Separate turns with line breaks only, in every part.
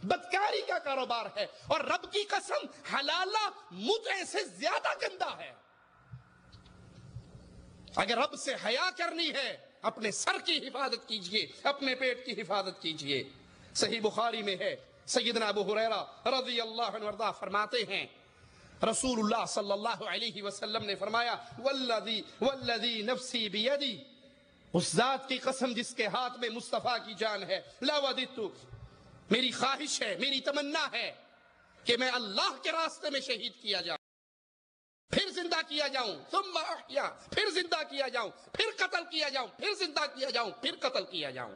بدکاری کا کاروبار ہے، اور رب کی قسم حلالہ متعے سے زیادہ گندا ہے۔ اگر رب سے حیا کرنی ہے اپنے سر کی حفاظت کیجئے، اپنے پیٹ کی حفاظت کیجئے۔ صحیح بخاری میں ہے، سیدنا ابو ہریرہ رضی اللہ عنہ وارضاہ فرماتے ہیں رسول اللہ صلی اللہ علیہ وسلم نے فرمایا والذی نفسی بیدی، اس ذات کی قسم جس کے ہاتھ میں مصطفیٰ کی جان ہے، لا وددت، میری خواہش ہے، میری تمنا ہے کہ میں اللہ کے راستے میں شہید کیا جاؤں، پھر زندہ کیا جاؤں، ثم احیا، پھر زندہ کیا جاؤں، پھر قتل کیا جاؤں، پھر زندہ کیا جاؤں، پھر قتل کیا جاؤں۔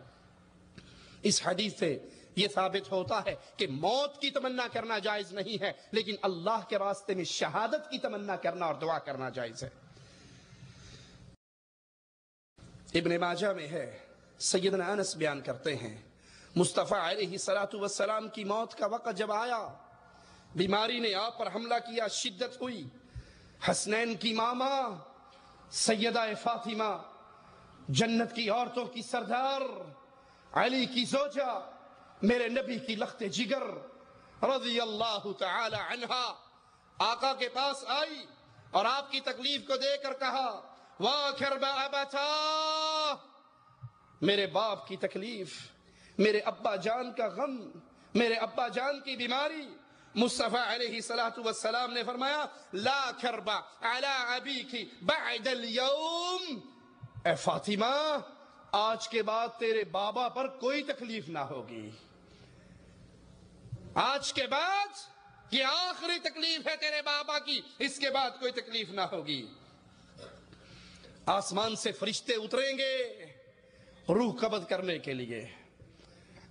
اس حدیث سے یہ ثابت ہوتا ہے کہ موت کی تمنا کرنا جائز نہیں ہے، لیکن اللہ کے راستے میں شہادت کی تمنا کرنا اور دعا کرنا جائز ہے۔ ابن ماجہ میں ہے، سیدنا انس بیان کرتے ہیں مصطفیٰ علیہ السلام کی موت کا وقت جب آیا، بیماری نے آپ پر حملہ کیا، شدت ہوئی، حسنین کی ماما سیدہ فاطمہ، جنت کی عورتوں کی سردار، علی کی زوجہ، میرے نبی کی لخت جگر رضی اللہ تعالی عنہا، آقا کے پاس آئی اور آپ کی تکلیف کو دے کر کہا واہ کرب ابتا، میرے باپ کی تکلیف، میرے ابا جان کا غم، میرے ابا جان کی بیماری۔ مصطفیٰ علیہ السلام نے فرمایا لا کرب علی ابیک بعد اليوم، اے فاطمہ آج کے بعد تیرے بابا پر کوئی تکلیف نہ ہوگی، آج کے بعد یہ آخری تکلیف ہے تیرے بابا کی، اس کے بعد کوئی تکلیف نہ ہوگی۔ آسمان سے فرشتے اتریں گے روح قبض کرنے کے لیے،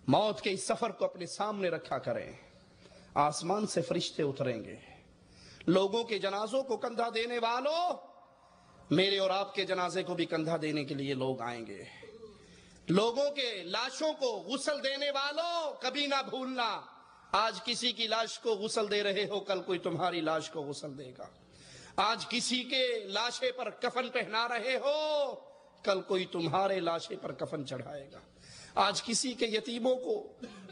موت کے اس سفر کو اپنے سامنے رکھا کریں۔ آسمان سے فرشتے اتریں گے، لوگوں کے جنازوں کو کندھا دینے والوں، میرے اور آپ کے جنازے کو بھی کندھا دینے کے لیے لوگ آئیں گے۔ لوگوں کے لاشوں کو غسل دینے والوں، کبھی نہ بھولنا، آج کسی کی لاش کو غسل دے رہے ہو، کل کوئی تمہاری لاش کو غسل دے گا۔ آج کسی کے لاشے پر کفن پہنا رہے ہو، کل کوئی تمہارے لاشے پر کفن چڑھائے گا۔ آج کسی کے یتیموں کو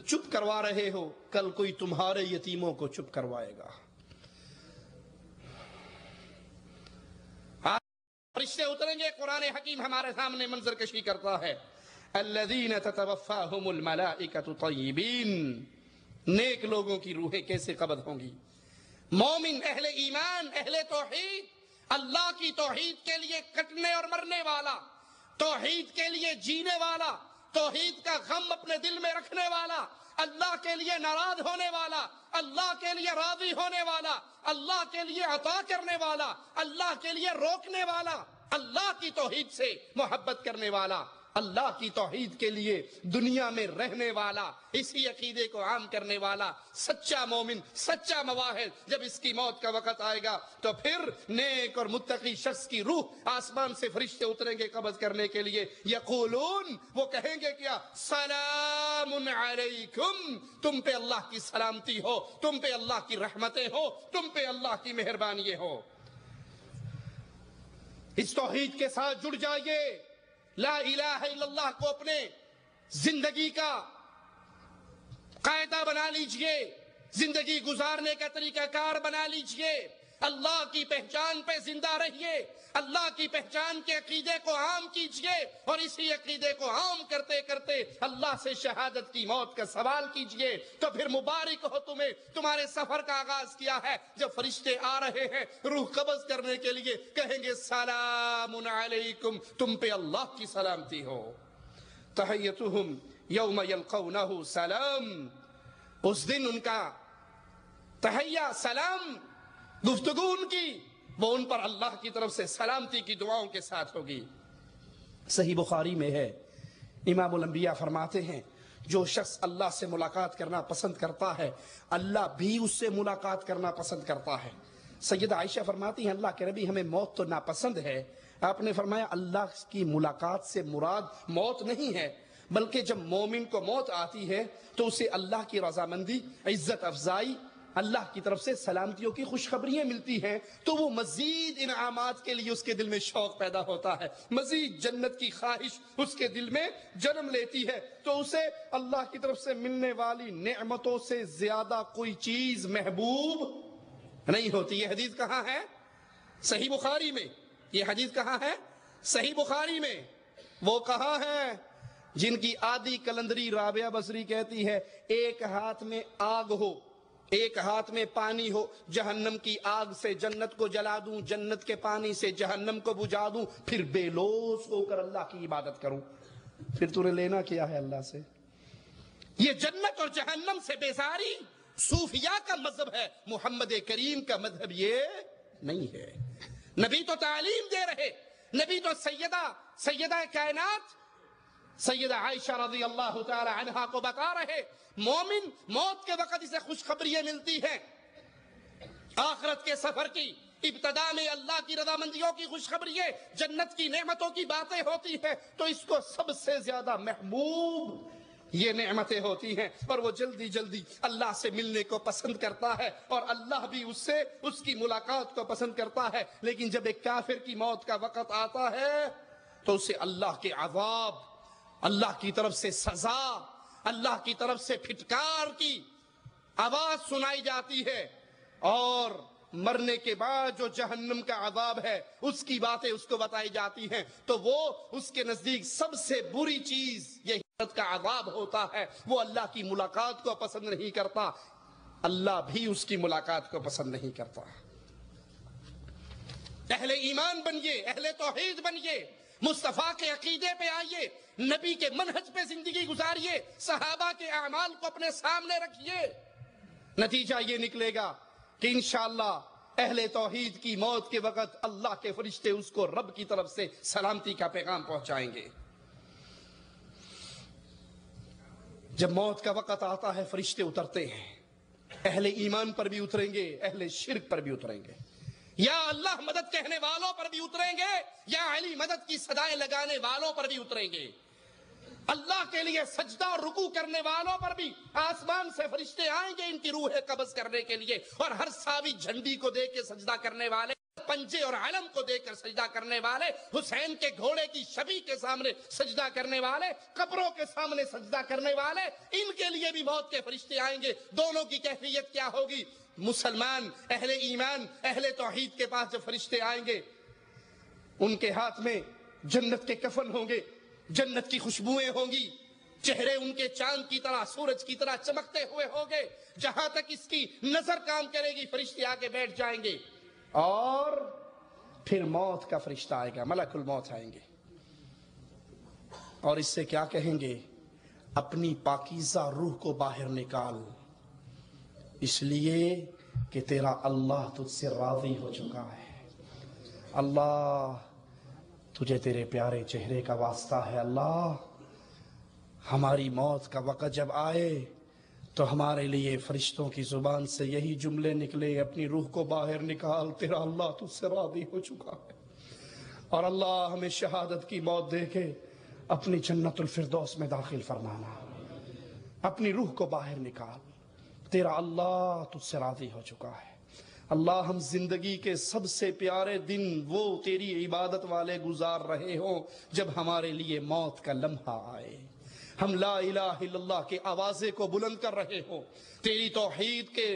چپ کروا رہے ہو، کل کوئی تمہارے یتیموں کو چپ کروائے گا۔ فرشتے اتریں گے، قرآن حکیم ہمارے سامنے منظر کشی کرتا ہے الذین تتوفاہم الملائکۃ طیبین، نیک لوگوں کی روحیں کیسے قبض ہوں گی؟ مومن، اہل ایمان، اہل توحید، اللہ کی توحید کے لیے کٹنے اور مرنے والا، توحید کے لیے جینے والا، توحید کا غم اپنے دل میں رکھنے والا، اللہ کے لیے ناراض ہونے والا، اللہ کے لیے راضی ہونے والا، اللہ کے لیے عطا کرنے والا، اللہ کے لیے روکنے والا، اللہ کی توحید سے محبت کرنے والا، اللہ کی توحید کے لیے دنیا میں رہنے والا، اسی عقیدے کو عام کرنے والا سچا مومن، سچا موحد، جب اس کی موت کا وقت آئے گا تو پھر نیک اور متقی شخص کی روح آسمان سے فرشتے اتریں گے قبض کرنے کے لیے، یقولون، وہ کہیں گے کیا؟ سلام علیکم، تم پہ اللہ کی سلامتی ہو، تم پہ اللہ کی رحمتیں ہو، تم پہ اللہ کی مہربانی ہو۔ اس توحید کے ساتھ جڑ جائیے، لا الہ الا اللہ کو اپنے زندگی کا قاعدہ بنا لیجئے، زندگی گزارنے کا طریقہ کار بنا لیجئے، اللہ کی پہچان پہ زندہ رہیے، اللہ کی پہچان کے عقیدے کو عام کیجئے، اور اسی عقیدے کو عام کرتے کرتے اللہ سے شہادت کی موت کا سوال کیجئے، تو پھر مبارک ہو تمہیں، تمہارے سفر کا آغاز کیا ہے۔ جب فرشتے آ رہے ہیں روح قبض کرنے کے لیے، کہیں گے سلام علیکم، تم پہ اللہ کی سلامتی ہو۔ تحیتہم یوم یلقونہ سلام، اس دن ان کا تحیہ، سلام، گفتگو ان کی، وہ ان پر اللہ کی طرف سے سلامتی کی دعاؤں کے ساتھ ہوگی۔ صحیح بخاری میں ہے، امام الانبیاء فرماتے ہیں جو شخص اللہ سے ملاقات کرنا پسند کرتا ہے، اللہ بھی اس سے ملاقات کرنا پسند کرتا ہے۔ سیدہ عائشہ فرماتی ہیں اللہ کے نبی ہمیں موت تو ناپسند ہے، آپ نے فرمایا اللہ کی ملاقات سے مراد موت نہیں ہے، بلکہ جب مومن کو موت آتی ہے تو اسے اللہ کی رضامندی، عزت افزائی، اللہ کی طرف سے سلامتیوں کی خوشخبریاں ملتی ہیں تو وہ مزید انعامات کے لیے اس کے دل میں شوق پیدا ہوتا ہے، مزید جنت کی خواہش اس کے دل میں جنم لیتی ہے، تو اسے اللہ کی طرف سے ملنے والی نعمتوں سے زیادہ کوئی چیز محبوب نہیں ہوتی۔ یہ حدیث کہاں ہے؟ صحیح بخاری میں۔ یہ حدیث کہاں ہے؟ صحیح بخاری میں۔ وہ کہاں ہے جن کی آدھی کلندری رابعہ بصری کہتی ہے ایک ہاتھ میں آگ ہو، ایک ہاتھ میں پانی ہو، جہنم کی آگ سے جنت کو جلا دوں، جنت کے پانی سے جہنم کو بجھا دوں، پھر بے لوث ہو کر اللہ کی عبادت کروں، پھر تُو نے لینا کیا ہے اللہ سے؟ یہ جنت اور جہنم سے بیزاری صوفیاء کا مذہب ہے، محمد کریم کا مذہب یہ نہیں ہے۔ نبی تو تعلیم دے رہے، نبی تو سیدہ کائنات سیدہ عائشہ رضی اللہ تعالی عنہا کو بتا رہے، مومن موت کے وقت اسے خوشخبریاں ملتی ہیں آخرت کے سفر کی، ابتدا میں اللہ کی رضامندیوں کی خوشخبریاں، جنت کی نعمتوں کی باتیں ہوتی ہیں تو اس کو سب سے زیادہ محبوب یہ نعمتیں ہوتی ہیں، اور وہ جلدی جلدی اللہ سے ملنے کو پسند کرتا ہے، اور اللہ بھی اس سے اس کی ملاقات کو پسند کرتا ہے۔ لیکن جب ایک کافر کی موت کا وقت آتا ہے تو اسے اللہ کے عذاب، اللہ کی طرف سے سزا، اللہ کی طرف سے پھٹکار کی آواز سنائی جاتی ہے، اور مرنے کے بعد جو جہنم کا عذاب ہے اس کی باتیں اس کو بتائی جاتی ہیں، تو وہ اس کے نزدیک سب سے بری چیز یہی کا عذاب ہوتا ہے۔ وہ اللہ کی ملاقات کو پسند نہیں کرتا، اللہ بھی اس کی ملاقات کو پسند نہیں کرتا۔ اہل ایمان بنیے، اہل توحید بنیے، مصطفیٰ کے عقیدے پہ آئیے، نبی کے منہج پہ زندگی گزاریے، صحابہ کے اعمال کو اپنے سامنے رکھیے، نتیجہ یہ نکلے گا کہ انشاءاللہ اہل توحید کی موت کے وقت اللہ کے فرشتے اس کو رب کی طرف سے سلامتی کا پیغام پہنچائیں گے۔ جب موت کا وقت آتا ہے فرشتے اترتے ہیں، اہل ایمان پر بھی اتریں گے، اہل شرک پر بھی اتریں گے، یا اللہ مدد کہنے والوں پر بھی اتریں گے، یا علی مدد کی صدائیں لگانے والوں پر بھی اتریں گے، اللہ کے لیے سجدہ اور رکوع کرنے والوں پر بھی آسمان سے فرشتے آئیں گے ان کی روحیں قبض کرنے کے لیے، اور ہر ساوی جھنڈی کو دیکھ کے سجدہ کرنے والے، پنجے اور علم کو دیکھ کر سجدہ کرنے والے، حسین کے گھوڑے کی شبیہ کے سامنے سجدہ کرنے والے، قبروں کے سامنے سجدہ کرنے والے، ان کے لیے بھی موت کے فرشتے آئیں گے۔ دونوں کی کیفیت کیا ہوگی؟ مسلمان اہل ایمان اہل توحید کے پاس جب فرشتے آئیں گے، ان کے ہاتھ میں جنت کے کفن ہوں گے، جنت کی خوشبوئیں ہوں گی، چہرے ان کے چاند کی طرح سورج کی طرح چمکتے ہوئے ہوں گے، جہاں تک اس کی نظر کام کرے گی فرشتے آگے بیٹھ جائیں گے، اور پھر موت کا فرشتہ آئے گا، ملک الموت آئیں گے، اور اس سے کیا کہیں گے؟ اپنی پاکیزہ روح کو باہر نکال، اس لیے کہ تیرا اللہ تجھ سے راضی ہو چکا ہے۔ اللہ تجھے تیرے پیارے چہرے کا واسطہ ہے، اللہ ہماری موت کا وقت جب آئے تو ہمارے لیے فرشتوں کی زبان سے یہی جملے نکلے، اپنی روح کو باہر نکال، تیرا اللہ تجھ سے راضی ہو چکا ہے، اور اللہ ہمیں شہادت کی موت دے کے اپنی جنت الفردوس میں داخل فرمانا۔ اپنی روح کو باہر نکال، تیرا اللہ تجھ سے راضی ہو چکا ہے۔ اللہ ہم زندگی کے سب سے پیارے دن وہ تیری عبادت والے گزار رہے ہوں جب ہمارے لیے موت کا لمحہ آئے، ہم لا الہ الا اللہ کے آوازے کو بلند کر رہے ہوں، تیری توحید کے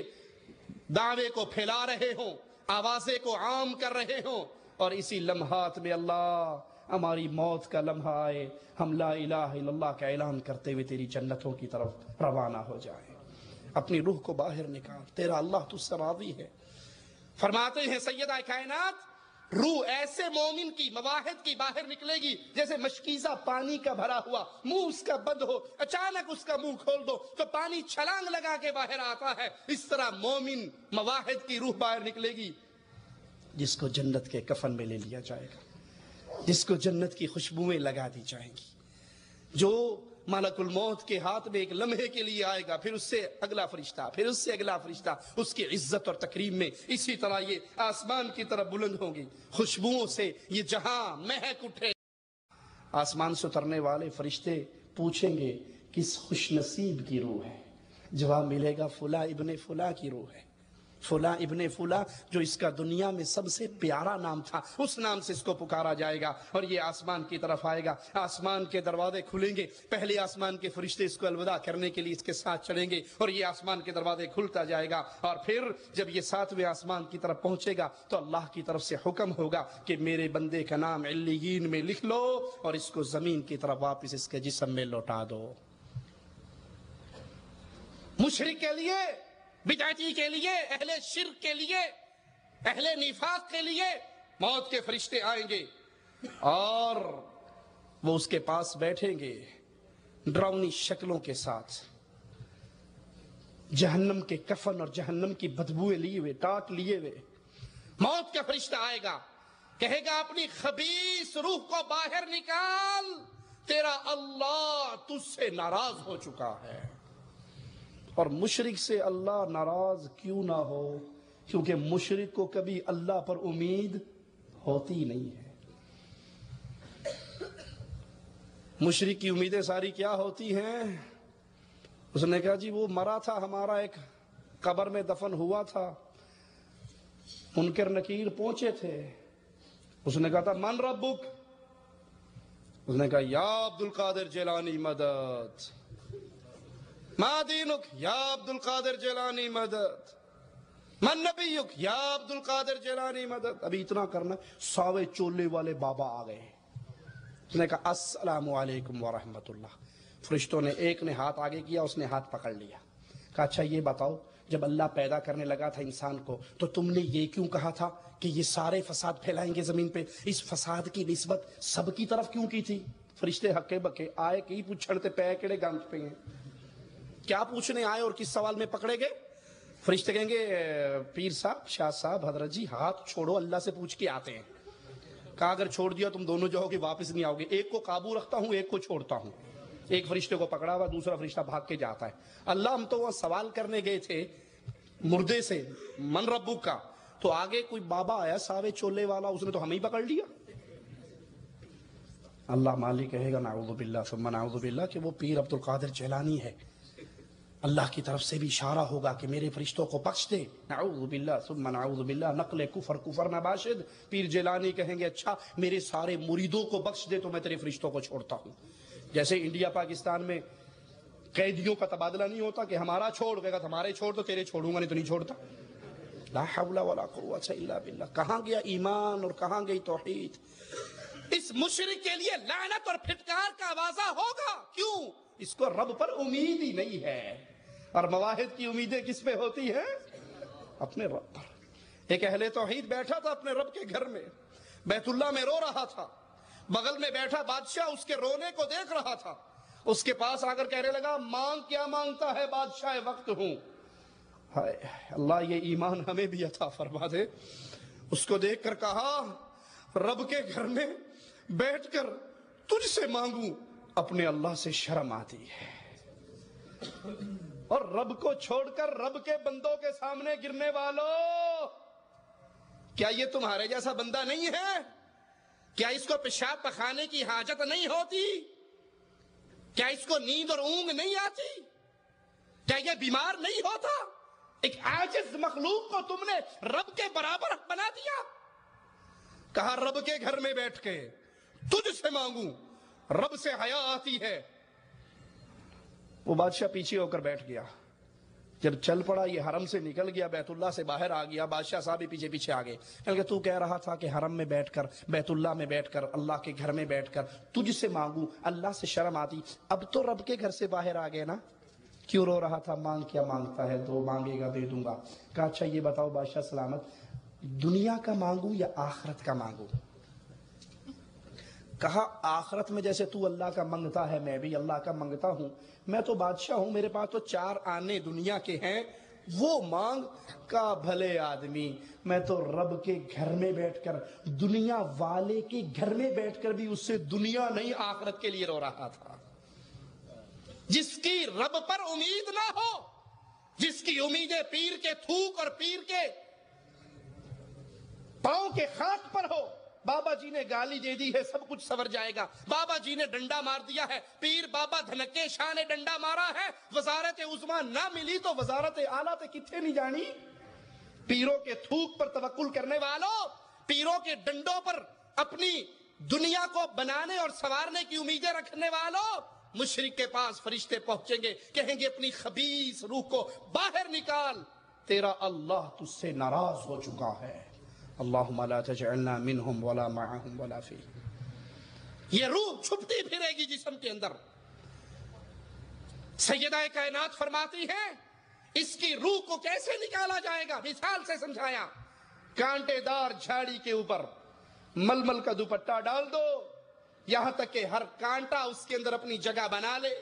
دعوے کو پھیلا رہے ہوں، آوازے کو عام کر رہے ہوں، اور اسی لمحات میں اللہ ہماری موت کا لمحہ آئے، ہم لا الہ الا اللہ کا اعلان کرتے ہوئے تیری جنتوں کی طرف روانہ ہو جائیں۔ اپنی روح کو باہر نکال، تیرا اللہ تجھ سے راضی ہے۔ فرماتے ہیں سیدہ کائنات، روح ایسے مومن کی مواحد کی باہر نکلے گی جیسے مشکیزہ پانی کا بھرا ہوا، منہ اس کا بند ہو، اچانک اس کا منہ کھول دو تو پانی چھلانگ لگا کے باہر آتا ہے، اس طرح مومن مواحد کی روح باہر نکلے گی جس کو جنت کے کفن میں لے لیا جائے گا، جس کو جنت کی خوشبوئیں لگا دی جائیں گی، جو ملک الموت کے ہاتھ میں ایک لمحے کے لیے آئے گا، پھر اس سے اگلا فرشتہ، پھر اس سے اگلا فرشتہ، اس کی عزت اور تکریم میں اسی طرح یہ آسمان کی طرف بلند ہوں گی، خوشبوؤں سے یہ جہاں مہک اٹھے۔ آسمان سے اترنے والے فرشتے پوچھیں گے کس خوش نصیب کی روح ہے؟ جواب ملے گا فلاں ابن فلاں کی روح ہے۔ فلاں ابن فلاں، جو اس کا دنیا میں سب سے پیارا نام تھا، اس نام سے اس کو پکارا جائے گا، اور یہ آسمان کی طرف آئے گا، آسمان کے دروازے کھلیں گے، پہلے آسمان کے فرشتے اس کو الوداع کرنے کے لیے اس کے ساتھ چلیں گے، اور یہ آسمان کے دروازے کھلتا جائے گا، اور پھر جب یہ 7ویں آسمان کی طرف پہنچے گا تو اللہ کی طرف سے حکم ہوگا کہ میرے بندے کا نام علیین میں لکھ لو، اور اس کو زمین کی طرف واپس اس کے جسم میں لوٹا دو۔ مشرک کے لیے، بدعتی کے لیے، اہل شرک کے لیے، اہل نفاق کے لیے موت کے فرشتے آئیں گے اور وہ اس کے پاس بیٹھیں گے ڈراؤنی شکلوں کے ساتھ، جہنم کے کفن اور جہنم کی بدبوئیں لیے ہوئے، ٹاٹ لیے ہوئے۔ موت کا فرشتہ آئے گا، کہے گا اپنی خبیث روح کو باہر نکال، تیرا اللہ تجھ سے ناراض ہو چکا ہے۔ اور مشرک سے اللہ ناراض کیوں نہ ہو؟ کیونکہ مشرک کو کبھی اللہ پر امید ہوتی نہیں ہے۔ مشرک کی امیدیں ساری کیا ہوتی ہیں؟ اس نے کہا جی وہ مرا تھا، ہمارا ایک قبر میں دفن ہوا تھا، منکر نکیر پہنچے تھے، اس نے کہا تھا من ربک، اس نے کہا یا عبد القادر جیلانی مدد، ما دینک یا عبد القادر جیلانی مدد، من نبیک یا عبد القادر جیلانی مدد۔ ابھی اتنا کرنا، ساوے چولے والے بابا آ گئے، اس نے کہا السلام علیکم ورحمت اللہ۔ فرشتوں نے ایک نے ہاتھ آگے کیا، اس نے ہاتھ پکڑ لیا، کہا اچھا یہ بتاؤ جب اللہ پیدا کرنے لگا تھا انسان کو تو تم نے یہ کیوں کہا تھا کہ یہ سارے فساد پھیلائیں گے زمین پہ؟ اس فساد کی نسبت سب کی طرف کیوں کی تھی؟ فرشتے ہکے بکے آئے کی پوچھڑتے پے کیڑے گانٹ پہ ہیں، کیا پوچھنے آئے اور کس سوال میں پکڑے گئے؟ فرشتے کہیں گے پیر صاحب، شاہ صاحب، حضرت جی ہاتھ چھوڑو، اللہ سے پوچھ کے آتے ہیں۔ کہا اگر چھوڑ دیا تم دونوں جاؤ گے، واپس نہیں آؤ گے، ایک کو قابو رکھتا ہوں، ایک کو چھوڑتا ہوں۔ ایک فرشتے کو پکڑا ہوا، دوسرا فرشتہ بھاگ کے جاتا ہے۔ اللہ ہم تو وہاں سوال کرنے گئے تھے مردے سے، من ربک کا، تو آگے کوئی بابا آیا ساوے چولے والا، اس نے تو ہمیں ہی پکڑ لیا۔ اللہ مالک کہے گا نعوذ باللہ ثم نعوذ باللہ کہ وہ پیر عبد القادر جیلانی ہے، اللہ کی طرف سے بھی اشارہ ہوگا کہ میرے فرشتوں کو بخش دے، نعوذ باللہ ثم نعوذ باللہ، نقل کفر نباشد۔ پیر جیلانی کہیں گے اچھا میرے سارے مریدوں کو بخش دے تو میں تیرے فرشتوں کو چھوڑتا ہوں۔ جیسے انڈیا پاکستان میں قیدیوں کا تبادلہ نہیں ہوتا کہ ہمارا چھوڑ، کہے گا ہمارے چھوڑ تو تیرے چھوڑوں گا، نہیں تو نہیں چھوڑتا۔ لا حول ولا قوت الا باللہ۔ کہاں گیا ایمان اور کہاں گئی توحید؟ اس مشرک کے لیے لعنت اور پھٹکار کا آوازہ ہوگا، کیوں؟ اس کو رب پر امید ہی نہیں ہے، اور مواحد کی امیدیں کس پہ ہوتی ہیں؟ اپنے رب پر۔ ایک اہل توحید بیٹھا تھا اپنے رب کے گھر میں، بیت اللہ میں رو رہا تھا، بغل میں بیٹھا بادشاہ اس کے رونے کو دیکھ رہا تھا، اس کے پاس آ کر کہنے لگا مانگ کیا مانگتا ہے بادشاہ وقت ہوں۔ ہائے اللہ یہ ایمان ہمیں بھی عطا فرما دے۔ اس کو دیکھ کر کہا رب کے گھر میں بیٹھ کر تجھ سے مانگوں، اپنے اللہ سے شرم آتی ہے، اور رب کو چھوڑ کر رب کے بندوں کے سامنے گرنے والوں، کیا یہ تمہارے جیسا بندہ نہیں ہے؟ کیا اس کو پیشاب پخانے کی حاجت نہیں ہوتی؟ کیا اس کو نیند اور اونگ نہیں آتی؟ کیا یہ بیمار نہیں ہوتا؟ ایک عاجز مخلوق کو تم نے رب کے برابر بنا دیا۔ کہا رب کے گھر میں بیٹھ کے تجھ سے مانگوں، رب سے حیا آتی ہے۔ وہ بادشاہ پیچھے ہو کر بیٹھ گیا، جب چل پڑا یہ حرم سے نکل گیا، بیت اللہ سے باہر آ گیا، بادشاہ صاحب بھی پیچھے پیچھے آ گئے، کہ تو کہہ رہا تھا کہ حرم میں بیٹھ کر، بیت اللہ میں بیٹھ کر، اللہ کے گھر میں بیٹھ کر تجھ سے مانگوں، اللہ سے شرم آتی، اب تو رب کے گھر سے باہر آ گئے نا، کیوں رو رہا تھا؟ مانگ کیا مانگتا ہے، تو مانگے گا دے دوں گا۔ کہا اچھا یہ بتاؤ بادشاہ سلامت، دنیا کا مانگوں یا آخرت کا مانگوں؟ کہا آخرت میں جیسے تو اللہ کا منگتا ہے میں بھی اللہ کا منگتا ہوں، میں تو بادشاہ ہوں، میرے پاس تو 4 آنے دنیا کے ہیں، وہ مانگ۔ کا بھلے آدمی، میں تو رب کے گھر میں بیٹھ کر، دنیا والے کے گھر میں بیٹھ کر بھی اس سے دنیا نہیں آخرت کے لیے رو رہا تھا۔ جس کی رب پر امید نہ ہو، جس کی امیدیں پیر کے تھوک اور پیر کے پاؤں کے خاک پر ہو، بابا جی نے گالی دے دی ہے سب کچھ سور جائے گا، بابا جی نے ڈنڈا مار دیا ہے، پیر بابا دھنکے شاہ نے ڈنڈا مارا ہے، وزارت عظمیٰ نہ ملی تو وزارت اعلیٰ تے کتنے نہیں جانی۔ پیروں کے تھوک پر توکل کرنے والوں، پیروں کے ڈنڈوں پر اپنی دنیا کو بنانے اور سنوارنے کی امیدیں رکھنے والوں، مشرک کے پاس فرشتے پہنچیں گے، کہیں گے اپنی خبیث روح کو باہر نکال، تیرا اللہ تجھ سے ناراض ہو چکا ہے۔ اللہم لا تجعلنا منہم ولا معہم ولا فیہم۔ یہ روح چھپتی پھرے گی جسم کے اندر۔ سیدہ کائنات فرماتی ہیں اس کی روح کو کیسے نکالا جائے گا، مثال سے سمجھایا، کانٹے دار جھاڑی کے اوپر ململ کا دوپٹہ ڈال دو، یہاں تک کہ ہر کانٹا اس کے اندر اپنی جگہ بنا لے،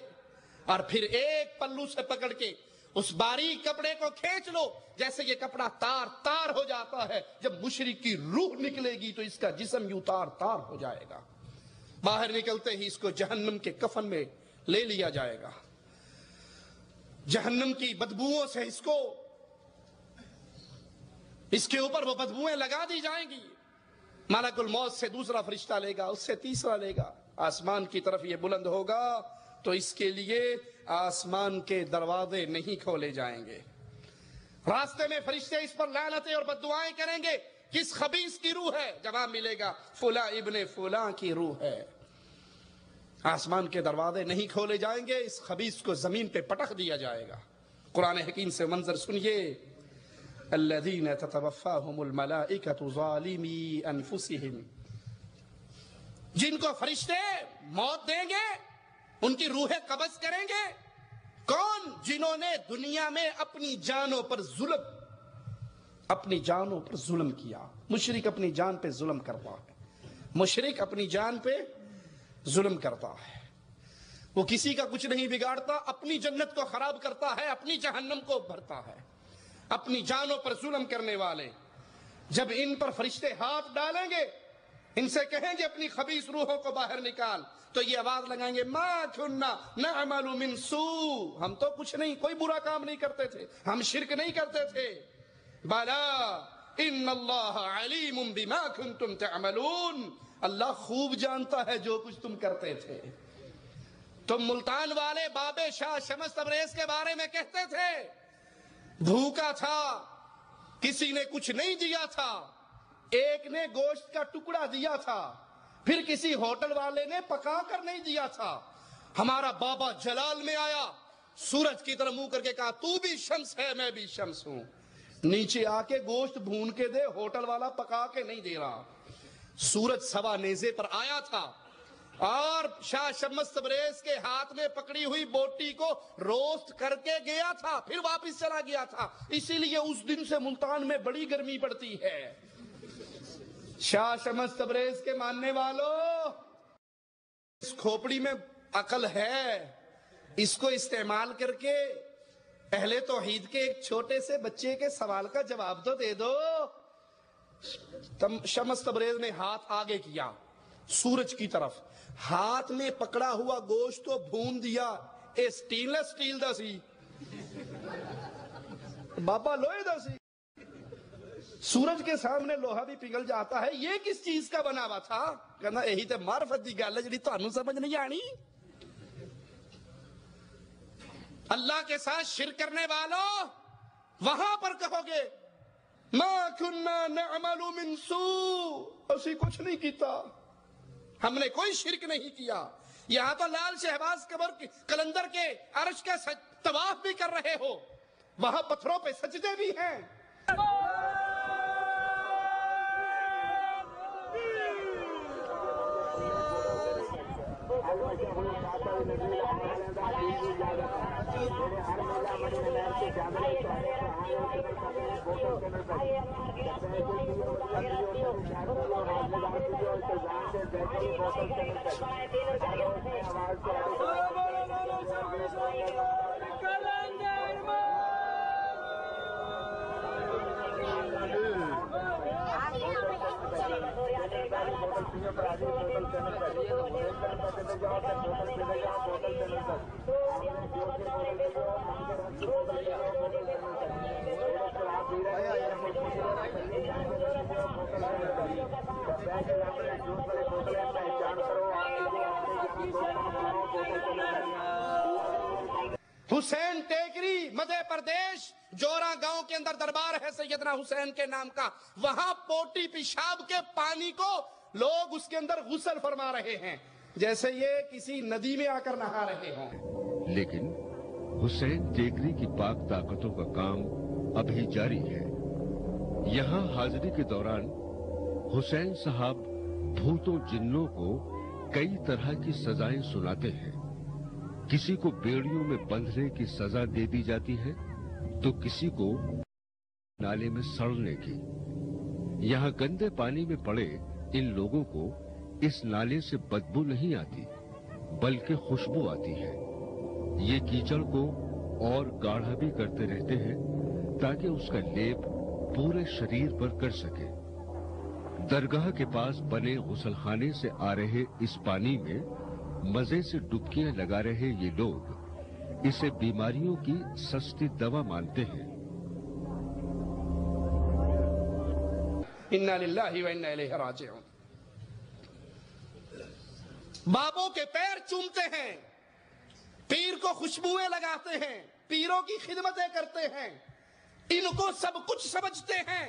اور پھر ایک پلو سے پکڑ کے اس باریک کپڑے کو کھینچ لو، جیسے یہ کپڑا تار تار ہو جاتا ہے، جب مشرک کی روح نکلے گی تو اس کا جسم یوں تار تار ہو جائے گا۔ باہر نکلتے ہی اس کو جہنم کے کفن میں لے لیا جائے گا، جہنم کی بدبوؤں سے اس کے اوپر وہ بدبوئیں لگا دی جائیں گی۔ ملک الموت سے دوسرا فرشتہ لے گا، اس سے تیسرا لے گا، آسمان کی طرف یہ بلند ہوگا تو اس کے لیے آسمان کے دروازے نہیں کھولے جائیں گے۔ راستے میں فرشتے اس پر لعنتیں اور بددعائیں کریں گے، کس خبیث کی روح ہے؟ جواب ملے گا فلاں ابن فلاں کی روح ہے۔ آسمان کے دروازے نہیں کھولے جائیں گے، اس خبیث کو زمین پہ پٹخ دیا جائے گا۔ قرآن حکیم سے منظر سنیے، الذین تتوفاہم الملائکۃ ظالمی انفسہم، جن کو فرشتے موت دیں گے، ان کی روحیں قبض کریں گے۔ کون؟ جنہوں نے دنیا میں اپنی جانوں پر ظلم کیا۔ مشرک اپنی جان پہ ظلم کرتا ہے، مشرک اپنی جان پہ ظلم کرتا ہے، وہ کسی کا کچھ نہیں بگاڑتا، اپنی جنت کو خراب کرتا ہے، اپنی جہنم کو بھرتا ہے۔ اپنی جانوں پر ظلم کرنے والے، جب ان پر فرشتے ہاتھ ڈالیں گے، ان سے کہیں گے اپنی خبیث روحوں کو باہر نکال، تو یہ آواز لگائیں گے ما کنا نعمل من سوء، ہم تو کچھ نہیں، کوئی برا کام نہیں کرتے تھے، ہم شرک نہیں کرتے تھے۔ بلا ان اللہ علیم بما کنتم تعملون، اللہ خوب جانتا ہے جو کچھ تم کرتے تھے۔ تم ملتان والے باب شاہ شمس تبریز کے بارے میں کہتے تھے بھوکا تھا، کسی نے کچھ نہیں دیا تھا، ایک نے گوشت کا ٹکڑا دیا تھا، پھر کسی ہوٹل والے نے پکا کر نہیں دیا تھا۔ ہمارا بابا جلال میں آیا، سورج کی طرف منہ کر کے کہا تو بھی شمس ہے میں بھی شمس ہوں، نیچے آ کے گوشت بھون کے دے، ہوٹل والا پکا کے نہیں دے رہا۔ سورج سوا نیزے پر آیا تھا اور شاہ شمس تبریز کے ہاتھ میں پکڑی ہوئی بوٹی کو روسٹ کر کے گیا تھا، پھر واپس چلا گیا تھا، اسی لیے اس دن سے ملتان میں بڑی گرمی پڑتی ہے۔ شاہ شمس تبریز کے ماننے والوں، اس کھوپڑی میں عقل ہے، اس کو استعمال کر کے اہل توحید کے ایک چھوٹے سے بچے کے سوال کا جواب تو دے دو۔ شمس تبریز نے ہاتھ آگے کیا سورج کی طرف، ہاتھ میں پکڑا ہوا گوشت تو بھون دیا، اے سٹیل نہ سٹیل دا سی بابا لوہے دا سی، سورج کے سامنے لوہا بھی پگھل جاتا ہے، یہ کس چیز کا بنا ہوا تھا؟ کہنا یہی تے معرفت دی گل ہے جڑی تانوں سمجھ نہیں آنی۔ اللہ کے ساتھ شرک کرنے والوں، وہاں پر کہو گے ما کننا نعمل من سوء، اسی کچھ نہیں کیتا، ہم نے کوئی شرک نہیں کیا۔ یہاں تو لال شہباز قلندر کے عرش کا طواف بھی کر رہے ہو، وہاں پتھروں پہ سجدے بھی ہیں۔ حسین ٹیکری مدھیہ پردیش جورا گاؤں کے اندر دربار ہے سیدنا حسین کے نام کا، وہاں پوٹی پیشاب کے پانی کو لوگ اس کے اندر غسل فرما رہے ہیں جیسے یہ کسی ندی میں آ کر نہا رہے ہوں۔
لیکن حسین ٹیکری کی پاک طاقتوں کا کام ابھی جاری ہے۔ یہاں حاضری کے دوران حسین صاحب بھوتوں جنوں کو کئی طرح کی سزائیں سناتے ہیں۔ کسی کو بیڑیوں میں بندھنے کی سزا دے دی جاتی ہے تو کسی کو نالے میں سڑنے کی۔ یہاں گندے پانی میں پڑے ان لوگوں کو اس نالے سے بدبو نہیں آتی بلکہ خوشبو آتی ہے۔ یہ کیچڑ کو اور گاڑھا بھی کرتے رہتے ہیں تاکہ اس کا لیپ پورے شریر پر کر سکے۔ درگاہ کے پاس بنے غسل خانے سے آ رہے اس پانی میں مزے سے ڈبکیاں لگا رہے یہ لوگ اسے بیماریوں کی سستی دوا مانتے ہیں۔
انا للہ و انا الیہ راجعون۔ بابوں کے پیر چومتے ہیں، پیر کو خوشبوئیں لگاتے ہیں، پیروں کی خدمتیں کرتے ہیں، ان کو سب کچھ سمجھتے ہیں۔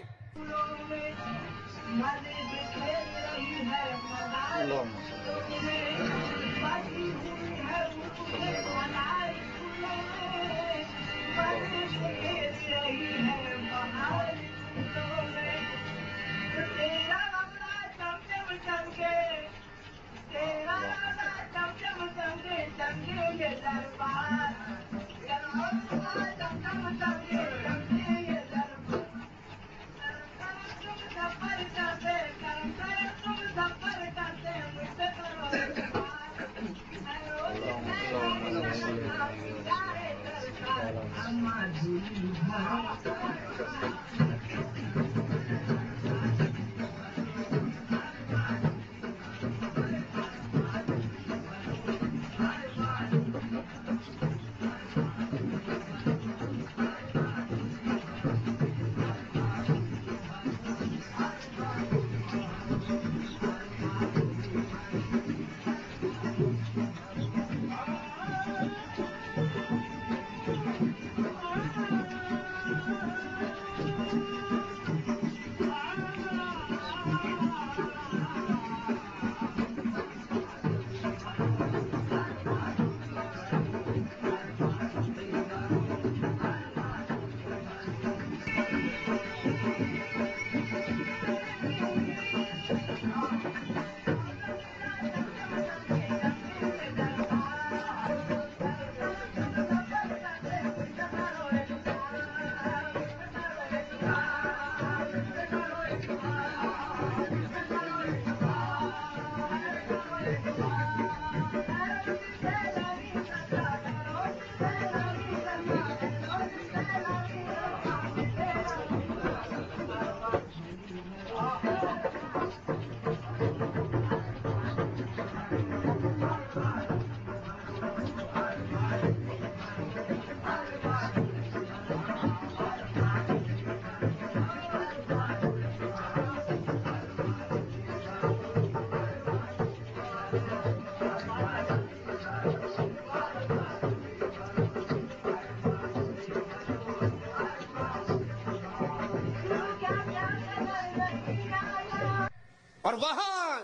اور وہاں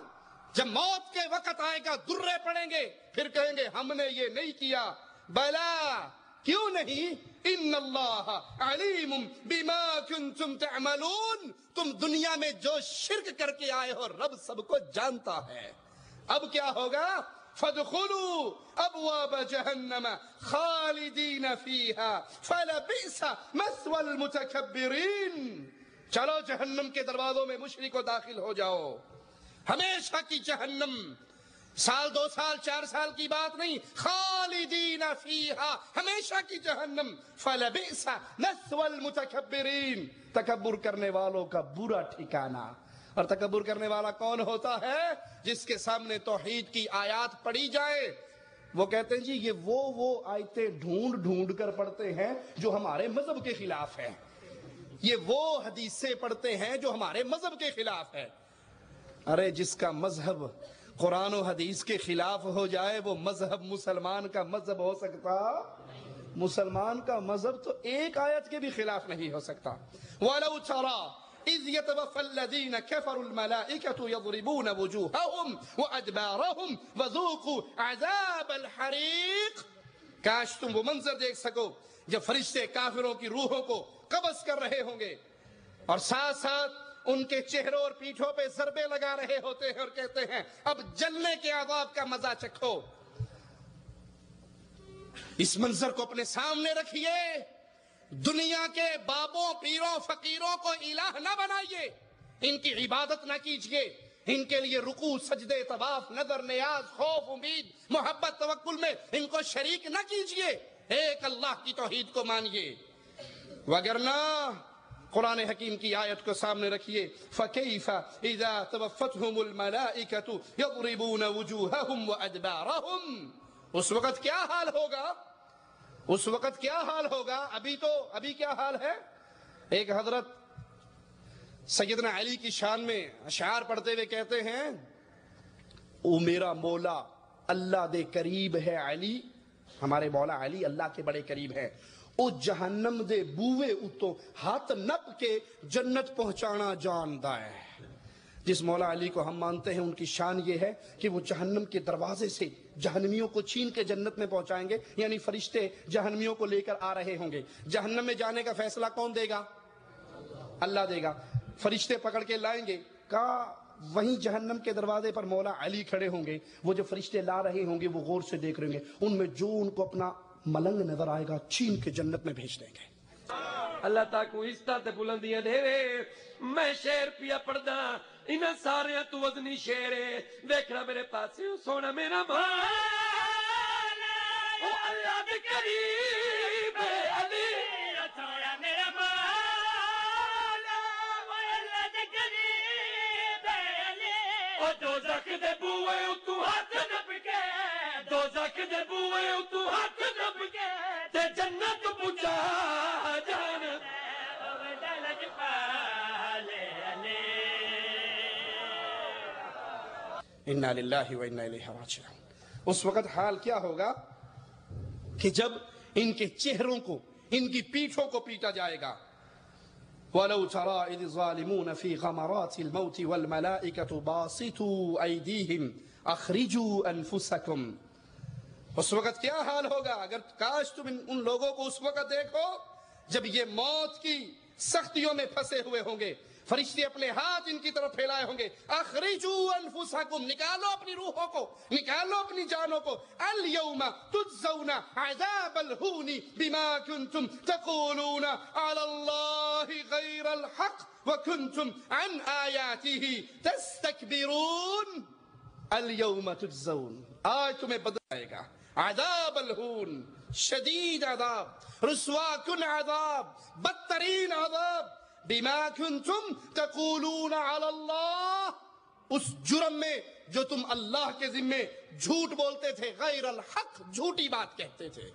جب موت کے وقت آئے گا درے پڑیں گے، پھر کہیں گے ہم نے یہ نہیں کیا۔ بلا، کیوں نہیں؟ ان اللہ علیم بما کنتم تعملون، تم دنیا میں جو شرک کر کے آئے ہو رب سب کو جانتا ہے۔ اب کیا ہوگا؟ فادخلوا ابواب جہنم خالدین فیہا فلبئس مثوى المتکبرین۔ چلو جہنم کے دروازوں میں مشرکو داخل ہو جاؤ، ہمیشہ کی جہنم، سال 2 سال 4 سال کی بات نہیں، خالدین فیہا، ہمیشہ کی جہنم، فلبئس مثوى المتکبرین، تکبر کرنے والوں کا برا ٹھکانہ۔ اور تکبر کرنے والا کون ہوتا ہے؟ جس کے سامنے توحید کی آیات پڑھی جائے وہ کہتے ہیں جی یہ وہ آیتیں ڈھونڈ کر پڑھتے ہیں جو ہمارے مذہب کے خلاف ہے، یہ وہ حدیثیں پڑھتے ہیں جو ہمارے مذہب کے خلاف ہے۔ ارے جس کا مذہب قرآن و حدیث کے خلاف ہو جائے وہ مذہب مسلمان کا مذہب ہو سکتا مسلمان کا مذہب تو ایک آیت کے بھی خلاف نہیں ہو سکتا. وَلَوْ تَرَى إِذْ يَتَوَفَّى الَّذِينَ كَفَرُوا الْمَلَائِكَةُ يَضْرِبُونَ وُجُوهَهُمْ وَأَدْبَارَهُمْ وَذُوقُوا عَذَابَ الْحَرِيقِ. کاش تم وہ منظر دیکھ سکو جب فرشتے کافروں کی روحوں کو قبض کر رہے ہوں گے اور ساتھ ساتھ ان کے چہروں اور پیٹھوں پہ ضربے لگا رہے ہوتے ہیں اور کہتے ہیں اب جلنے کے عذاب کا مزہ چکھو. اس منظر کو اپنے سامنے رکھیے. دنیا کے بابوں پیروں فقیروں کو الہ نہ بنائیے, ان کی عبادت نہ کیجیے, ان کے لیے رکوع سجدے طواف نظر نیاز خوف امید محبت توکل میں ان کو شریک نہ کیجیے. ایک اللہ کی توحید کو مانیے. وگرنہ قرآن حکیم کی آیت کو سامنے رکھیے. فَكَيْفَ إِذَا تَوَفَّتْهُمُ الْمَلَائِكَةُ يَضْرِبُونَ وُجُوهَهُمْ وَأَدْبَارَهُمْ. اس وقت کیا حال ہوگا؟ اس وقت کیا حال ہوگا؟ ابھی کیا حال ہے؟ ایک حضرت سیدنا علی کی شان میں اشعار پڑھتے ہوئے کہتے ہیں او میرا مولا اللہ دے قریب ہے علی. ہمارے مولا علی اللہ کے بڑے قریب ہے. او جہنم دے بوئے اتوں ہاتھ نپ کے جنت پہنچانا جاندا ہے. جس مولا علی کو ہم مانتے ہیں ان کی شان یہ ہے کہ وہ جہنم کے دروازے سے جہنمیوں کو چھین کے جنت میں پہنچائیں گے. یعنی فرشتے جہنمیوں کو لے کر آ رہے ہوں گے. جہنم میں جانے کا فیصلہ کون دے گا؟ اللہ دے گا. فرشتے پکڑ کے لائیں گے. کہا وہیں جہنم کے دروازے پر مولا علی کھڑے ہوں گے. وہ جو فرشتے لا رہے ہوں گے وہ غور سے دیکھ رہے ہوں گے. ان میں جو ان کو اپنا ملنگ نظر آئے گا چھین کے جنت میں بھیج دیں گے.
اللہ تاکو عزت تے بلندیاں دے وے. میں شعر پیا پڑھدا انہاں سارے تو وزنی شعر ہے. دیکھنا میرے پاسے سونا میرا مولا او اللہ دے قریب علی. سونا میرا مولا او اللہ دے قریب علی. او دوزخ دے بوئے تو ہاتھ نپ کے, دوزخ دے بوئے تو ہاتھ نپ کے تے جنت پہنچا جان.
انا للہ و انا الیہ راجعون. اس وقت حال کیا ہوگا کہ جب ان کے چہروں کو ان کی پیٹھوں کو پیٹا جائے گا. وَلَوْ تَرَى إِذِ الظَّالِمُونَ فِي غَمَرَاتِ الْمَوْتِ وَالْمَلَائِكَةُ بَاسِطُو أَيْدِيهِمْ أَخْرِجُوا أَنفُسَكُمْ. اس وقت کیا حال ہوگا؟ اگر کاش تم ان لوگوں کو اس وقت دیکھو جب یہ موت کی سختیوں میں پھنسے ہوئے ہوں گے. فرشتے اپنے ہاتھ ان کی طرف پھیلائے ہوں گے. اخرجوا انفسکم, نکالو اپنی روحوں کو, نکالو اپنی جانوں کو. اليوم تجزون عذاب الہون بما کنتم تقولون علی اللہ غیر الحق وکنتم عن آیاته تستکبرون. اليوم تجزون, آج تمہیں بدل جائے گا عذاب الہون, شدید عذاب, رسوا کن عذاب, بدترین عذاب. بما کنتم تقولون علی اللہ, اس جرم میں جو تم اللہ کے ذمے جھوٹ بولتے تھے, غیر الحق, جھوٹی بات کہتے تھے.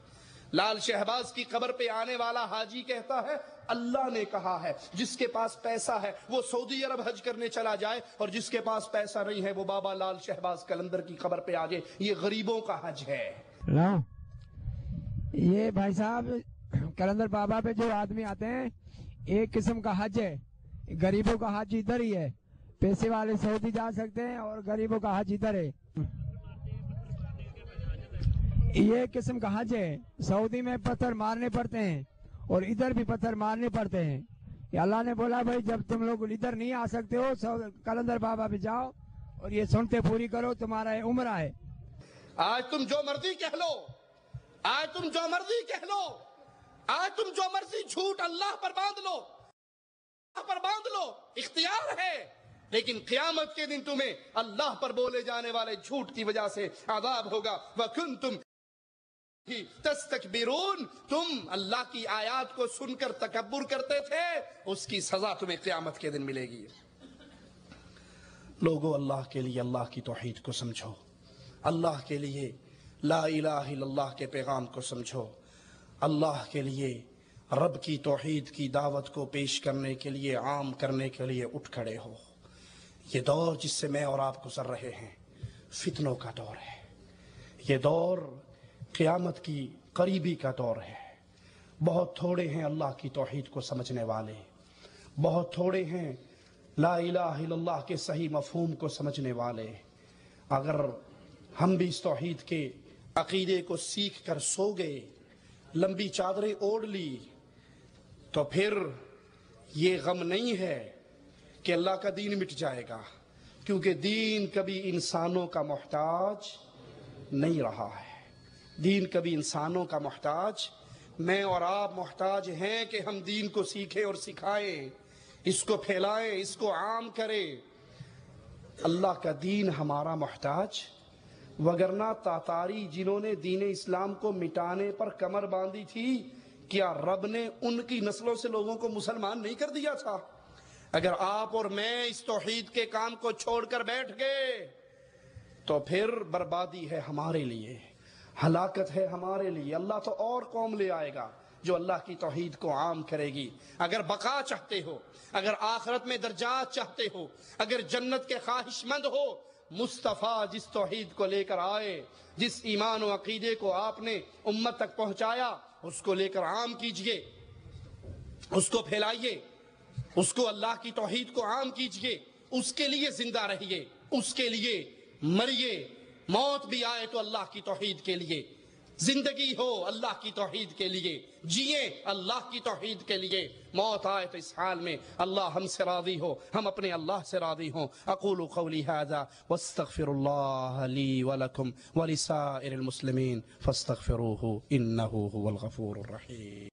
لال شہباز کی قبر پہ آنے والا حاجی کہتا ہے اللہ نے کہا ہے جس کے پاس پیسہ ہے وہ سعودی عرب حج کرنے چلا جائے, اور جس کے پاس پیسہ نہیں ہے وہ بابا لال شہباز قلندر کی قبر پہ آ جائے. یہ غریبوں کا حج ہے.
یہ بھائی صاحب قلندر بابا پہ جو آدمی آتے ہیں ایک قسم کا حج ہے. غریبوں کا حج ادھر ہی ہے. پیسے والے سعودی جا سکتے ہیں اور غریبوں کا حج ادھر ہے. یہ قسم کا حج ہے. سعودی میں پتھر مارنے پڑتے ہیں اور ادھر بھی پتھر مارنے پڑتے ہیں. اللہ نے بولا بھائی جب تم لوگ ادھر نہیں آ سکتے ہو قلندر بابا پہ جاؤ اور یہ سنتے پوری کرو, تمہارا عمرہ ہے.
آج تم جو مرضی کہہ لو, آج تم جو مرضی کہہ لو, آج تم جو مرضی جھوٹ اللہ پر باندھ لو, اللہ پر باندھ لو, اختیار ہے. لیکن قیامت کے دن تمہیں اللہ پر بولے جانے والے جھوٹ کی وجہ سے عذاب ہوگا. وَكُنْتُمْ تَسْتَكْبِرُونَ, تم اللہ کی آیات کو سن کر تکبر کرتے تھے, اس کی سزا تمہیں قیامت کے دن ملے گی. لوگو اللہ کے لیے اللہ کی توحید کو سمجھو, اللہ کے لیے لا الہ الا اللہ کے پیغام کو سمجھو, اللہ کے لیے رب کی توحید کی دعوت کو پیش کرنے کے لیے, عام کرنے کے لیے اٹھ کھڑے ہو. یہ دور جس سے میں اور آپ گزر رہے ہیں فتنوں کا دور ہے. یہ دور قیامت کی قریبی کا دور ہے. بہت تھوڑے ہیں اللہ کی توحید کو سمجھنے والے، بہت تھوڑے ہیں لا الہ الا اللہ کے صحیح مفہوم کو سمجھنے والے۔ اگر ہم بھی اس توحید کے عقیدے کو سیکھ کر سو گئے، لمبی چادریں اوڑھ لی، تو پھر یہ غم نہیں ہے کہ اللہ کا دین مٹ جائے گا، کیونکہ دین کبھی انسانوں کا محتاج نہیں رہا ہے۔ دین کبھی انسانوں کا محتاج، میں اور آپ محتاج ہیں کہ ہم دین کو سیکھیں اور سکھائیں، اس کو پھیلائیں، اس کو عام کریں۔ اللہ کا دین ہمارا محتاج، وگرنہ تاتاری جنہوں نے دین اسلام کو مٹانے پر کمر باندھی تھی، کیا رب نے ان کی نسلوں سے لوگوں کو مسلمان نہیں کر دیا تھا؟ اگر آپ اور میں اس توحید کے کام کو چھوڑ کر بیٹھ گئے تو پھر بربادی ہے ہمارے لیے، ہلاکت ہے ہمارے لیے۔ اللہ تو اور قوم لے آئے گا جو اللہ کی توحید کو عام کرے گی۔ اگر بقا چاہتے ہو، اگر آخرت میں درجات چاہتے ہو، اگر جنت کے خواہش مند ہو، مصطفیٰ جس توحید کو لے کر آئے، جس ایمان و عقیدے کو آپ نے امت تک پہنچایا، اس کو لے کر عام کیجئے، اس کو پھیلائیے، اس کو اللہ کی توحید کو عام کیجئے، اس کے لیے زندہ رہیے، اس کے لیے مریے، موت بھی آئے تو اللہ کی توحید کے لیے، زندگی ہو اللہ کی توحید کے لیے، جیے اللہ کی توحید کے لیے، موت آئے تو اس حال میں اللہ ہم سے راضی ہو، ہم اپنے اللہ سے راضی ہوں۔ اقول قولی ھذا واستغفر اللہ لی ولکم ولسائر المسلمین فاستغفروہ انہ هو الغفور الرحیم۔